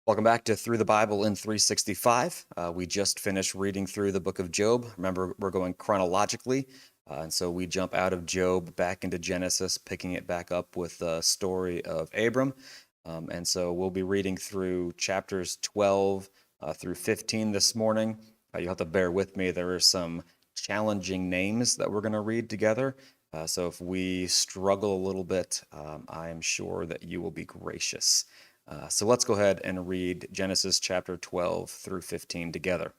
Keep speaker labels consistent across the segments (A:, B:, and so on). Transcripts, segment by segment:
A: Welcome back to Through the Bible in 365. We just finished reading through the book of Job. Remember, we're going chronologically, and so we jump out of Job back into Genesis, picking it back up with the story of Abram. And so we'll be reading through chapters 12 through 15 this morning. You'll have to bear with me. There are some challenging names that we're going to read together. So if we struggle a little bit, I am sure that you will be gracious. So let's go ahead and read Genesis chapter 12 through 15 together.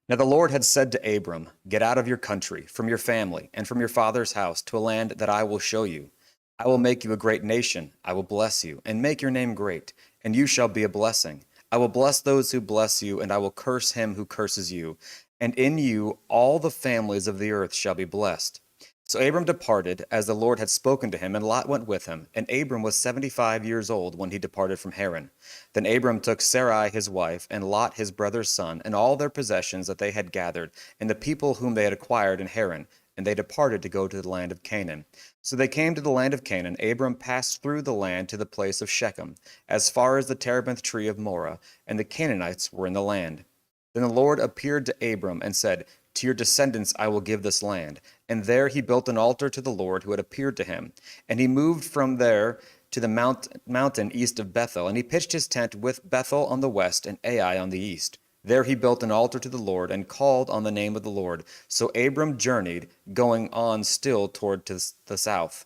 A: Now the Lord had said to Abram, "Get out of your country, from your family, and from your father's house to a land that I will show you. I will make you a great nation. I will bless you, and make your name great, and you shall be a blessing. I will bless those who bless you, and I will curse him who curses you. And in you all the families of the earth shall be blessed." So Abram departed, as the Lord had spoken to him, and Lot went with him. And Abram was 75 years old when he departed from Haran. Then Abram took Sarai his wife, and Lot his brother's son, and all their possessions that they had gathered, and the people whom they had acquired in Haran, and they departed to go to the land of Canaan. So they came to the land of Canaan. Abram passed through the land to the place of Shechem, as far as the terebinth tree of Moreh, and the Canaanites were in the land. Then the Lord appeared to Abram and said, "To your descendants I will give this land." And there he built an altar to the Lord who had appeared to him. And he moved from there to the mountain east of Bethel, and he pitched his tent with Bethel on the west and Ai on the east. There he built an altar to the Lord and called on the name of the Lord. So Abram journeyed, going on still toward the south.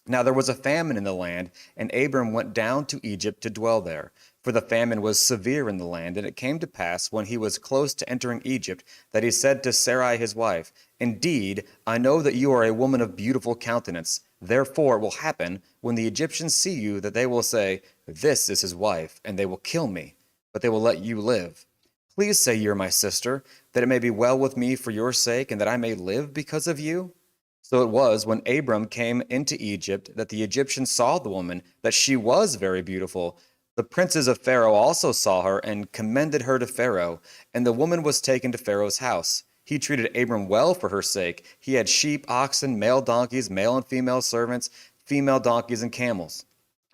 A: Now there was a famine in the land, and Abram went down to Egypt to dwell there. For the famine was severe in the land, and it came to pass, when he was close to entering Egypt, that he said to Sarai his wife, "Indeed, I know that you are a woman of beautiful countenance. Therefore it will happen, when the Egyptians see you, that they will say, 'This is his wife,' and they will kill me, but they will let you live. Please say you are my sister, that it may be well with me for your sake, and that I may live because of you." So it was, when Abram came into Egypt, that the Egyptians saw the woman, that she was very beautiful. The princes of Pharaoh also saw her and commended her to Pharaoh, and the woman was taken to Pharaoh's house. He treated Abram well for her sake. He had sheep, oxen, male donkeys, male and female servants, female donkeys, and camels.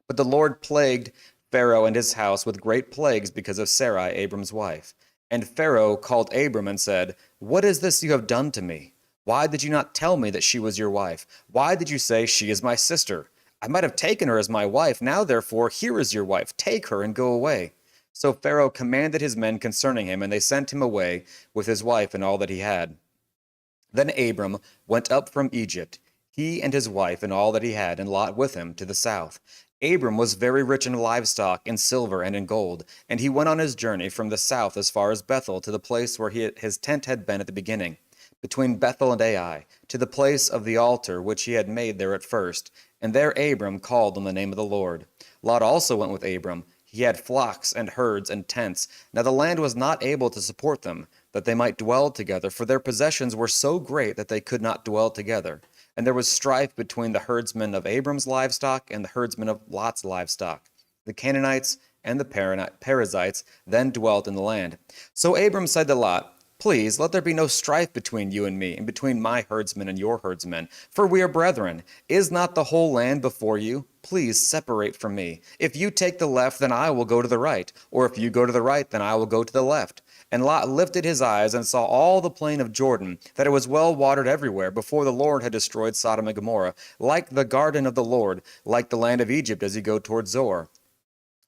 A: But the Lord plagued Pharaoh and his house with great plagues because of Sarai, Abram's wife. And Pharaoh called Abram and said, "What is this you have done to me? Why did you not tell me that she was your wife? Why did you say, 'She is my sister'? I might have taken her as my wife. Now, therefore, here is your wife. Take her and go away." So Pharaoh commanded his men concerning him, and they sent him away with his wife and all that he had. Then Abram went up from Egypt, he and his wife and all that he had, and Lot with him, to the south. Abram was very rich in livestock, in silver, and in gold, and he went on his journey from the south as far as Bethel, to the place where his tent had been at the beginning, between Bethel and Ai, to the place of the altar which he had made there at first. And there Abram called on the name of the Lord. Lot also went with Abram. He had flocks and herds and tents. Now the land was not able to support them, that they might dwell together, for their possessions were so great that they could not dwell together. And there was strife between the herdsmen of Abram's livestock and the herdsmen of Lot's livestock. The Canaanites and the Perizzites then dwelt in the land. So Abram said to Lot, "Please, let there be no strife between you and me, and between my herdsmen and your herdsmen, for we are brethren. Is not the whole land before you? Please separate from me. If you take the left, then I will go to the right, or if you go to the right, then I will go to the left." And Lot lifted his eyes and saw all the plain of Jordan, that it was well watered everywhere, before the Lord had destroyed Sodom and Gomorrah, like the garden of the Lord, like the land of Egypt as you go toward Zoar.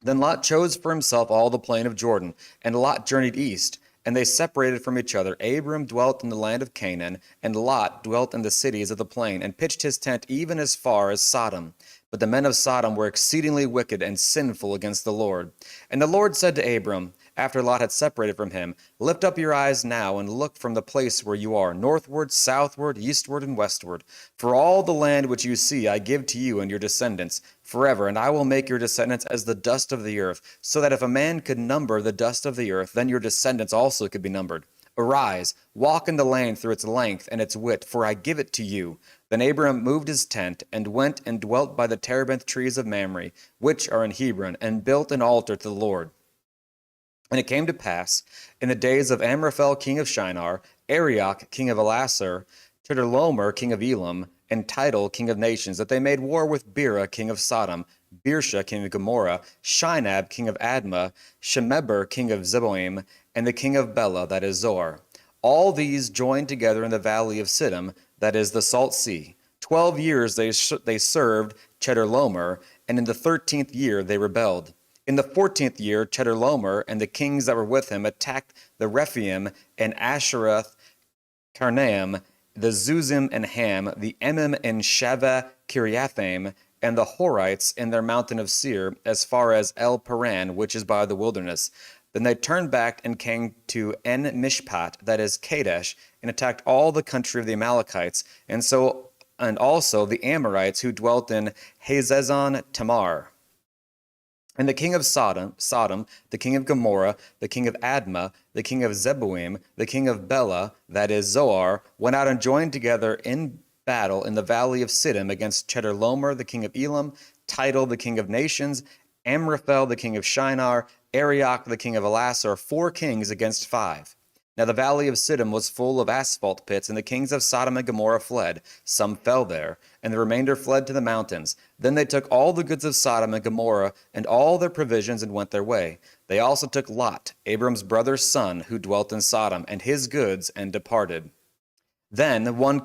A: Then Lot chose for himself all the plain of Jordan, and Lot journeyed east. And they separated from each other. Abram dwelt in the land of Canaan, and Lot dwelt in the cities of the plain, and pitched his tent even as far as Sodom. But the men of Sodom were exceedingly wicked and sinful against the Lord. And the Lord said to Abram, after Lot had separated from him, "Lift up your eyes now, and look from the place where you are, northward, southward, eastward, and westward. For all the land which you see I give to you and your descendants forever, and I will make your descendants as the dust of the earth, so that if a man could number the dust of the earth, then your descendants also could be numbered. Arise, walk in the land through its length and its width, for I give it to you." Then Abram moved his tent, and went and dwelt by the terebinth trees of Mamre, which are in Hebron, and built an altar to the Lord. And it came to pass, in the days of Amraphel king of Shinar, Arioch king of Elasar, Chedorlaomer king of Elam, and Tidal king of nations, that they made war with Bera king of Sodom, Birsha, king of Gomorrah, Shinab, king of Admah, Shemeber, king of Zeboim, and the king of Bela, that is Zoar. All these joined together in the valley of Siddim, that is the Salt Sea. 12 years they served Chedorlaomer, and in the 13th year they rebelled. In the 14th year, Chedorlaomer and the kings that were with him attacked the Rephaim and Ashereth Karnaim, the Zuzim and Ham, the Emim and Shaveh Kiriathaim, and the Horites in their mountain of Seir, as far as El Paran, which is by the wilderness. Then they turned back and came to En Mishpat, that is Kadesh, and attacked all the country of the Amalekites, and also the Amorites who dwelt in Hazezon Tamar. And the king of Sodom, the king of Gomorrah, the king of Admah, the king of Zeboim, the king of Bela, that is Zoar, went out and joined together in battle in the valley of Siddim against Chedorlaomer, the king of Elam, Tidal, the king of nations, Amraphel, the king of Shinar, Arioch, the king of Elasar, 4 kings against 5. Now the valley of Siddim was full of asphalt pits, and the kings of Sodom and Gomorrah fled. Some fell there, and the remainder fled to the mountains. Then they took all the goods of Sodom and Gomorrah and all their provisions and went their way. They also took Lot, Abram's brother's son, who dwelt in Sodom, and his goods, and departed. Then one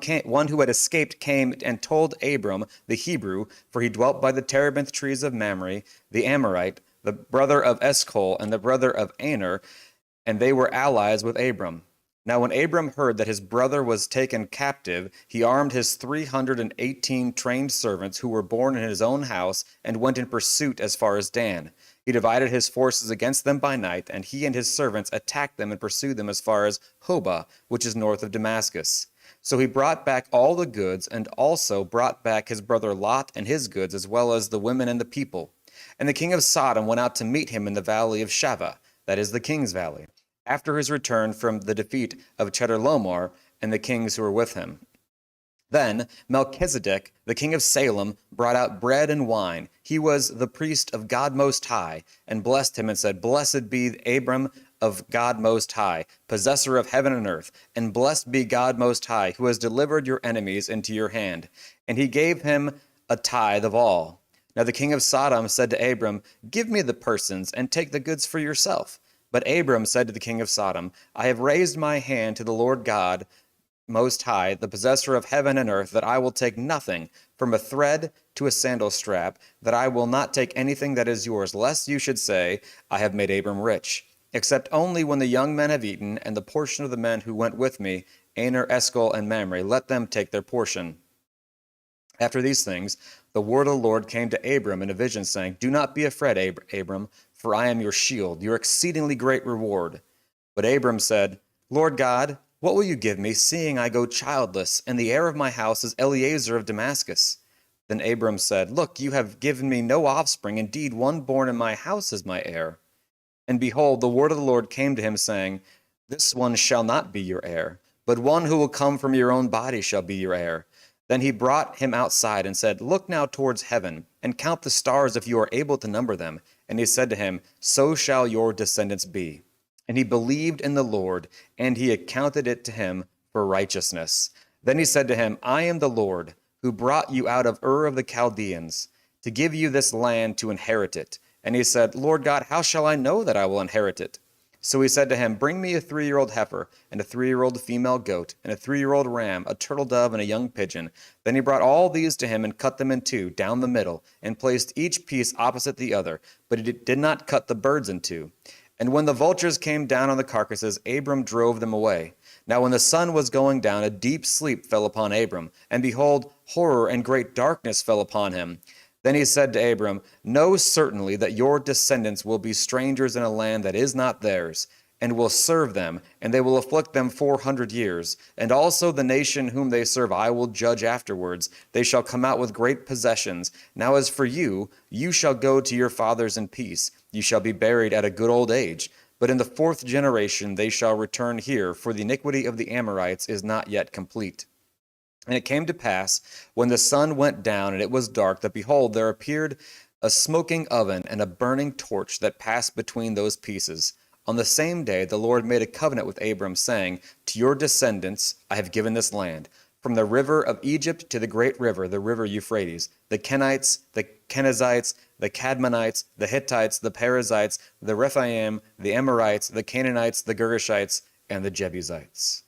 A: who had escaped came and told Abram the Hebrew, for he dwelt by the terebinth trees of Mamre, the Amorite, the brother of Eshcol, and the brother of Aner, and they were allies with Abram. Now when Abram heard that his brother was taken captive, he armed his 318 trained servants who were born in his own house, and went in pursuit as far as Dan. He divided his forces against them by night, and he and his servants attacked them and pursued them as far as Hobah, which is north of Damascus. So he brought back all the goods, and also brought back his brother Lot and his goods, as well as the women and the people. And the king of Sodom went out to meet him in the valley of Shaveh, that is the king's valley, after his return from the defeat of Chedorlaomer and the kings who were with him. Then Melchizedek, the king of Salem, brought out bread and wine. He was the priest of God Most High, and blessed him and said, Blessed be Abram of God Most High, possessor of heaven and earth, and blessed be God Most High, who has delivered your enemies into your hand. And he gave him a tithe of all. Now the king of Sodom said to Abram, Give me the persons, and take the goods for yourself. But Abram said to the king of Sodom, I have raised my hand to the Lord God Most High, the possessor of heaven and earth, that I will take nothing, from a thread to a sandal strap, that I will not take anything that is yours, lest you should say, I have made Abram rich, except only when the young men have eaten, and the portion of the men who went with me, Aner, Eshcol, and Mamre, let them take their portion. After these things, the word of the Lord came to Abram in a vision, saying, Do not be afraid, Abram, for I am your shield, your exceedingly great reward. But Abram said, Lord God, what will you give me, seeing I go childless, and the heir of my house is Eliezer of Damascus? Then Abram said, Look, you have given me no offspring. Indeed, one born in my house is my heir. And behold, the word of the Lord came to him, saying, This one shall not be your heir, but one who will come from your own body shall be your heir. Then he brought him outside and said, Look now towards heaven, and count the stars if you are able to number them. And he said to him, So shall your descendants be. And he believed in the Lord, and he accounted it to him for righteousness. Then he said to him, I am the Lord, who brought you out of Ur of the Chaldeans, to give you this land to inherit it. And he said, Lord God, how shall I know that I will inherit it? So he said to him, Bring me a 3-year-old heifer, and a 3-year-old female goat, and a 3-year-old ram, a turtle dove, and a young pigeon. Then he brought all these to him, and cut them in two, down the middle, and placed each piece opposite the other, but he did not cut the birds in two. And when the vultures came down on the carcasses, Abram drove them away. Now when the sun was going down, a deep sleep fell upon Abram, and behold, horror and great darkness fell upon him. Then he said to Abram, Know certainly that your descendants will be strangers in a land that is not theirs, and will serve them, and they will afflict them 400 years. And also the nation whom they serve I will judge afterwards. They shall come out with great possessions. Now as for you, you shall go to your fathers in peace. You shall be buried at a good old age. But in the 4th generation they shall return here, for the iniquity of the Amorites is not yet complete. And it came to pass, when the sun went down and it was dark, that behold, there appeared a smoking oven and a burning torch that passed between those pieces. On the same day the Lord made a covenant with Abram, saying, To your descendants I have given this land, from the river of Egypt to the great river, the river Euphrates, the Kenites, the Kenizzites, the Cadmonites, the Hittites, the Perizzites, the Rephaim, the Amorites, the Canaanites, the Girgashites, and the Jebusites.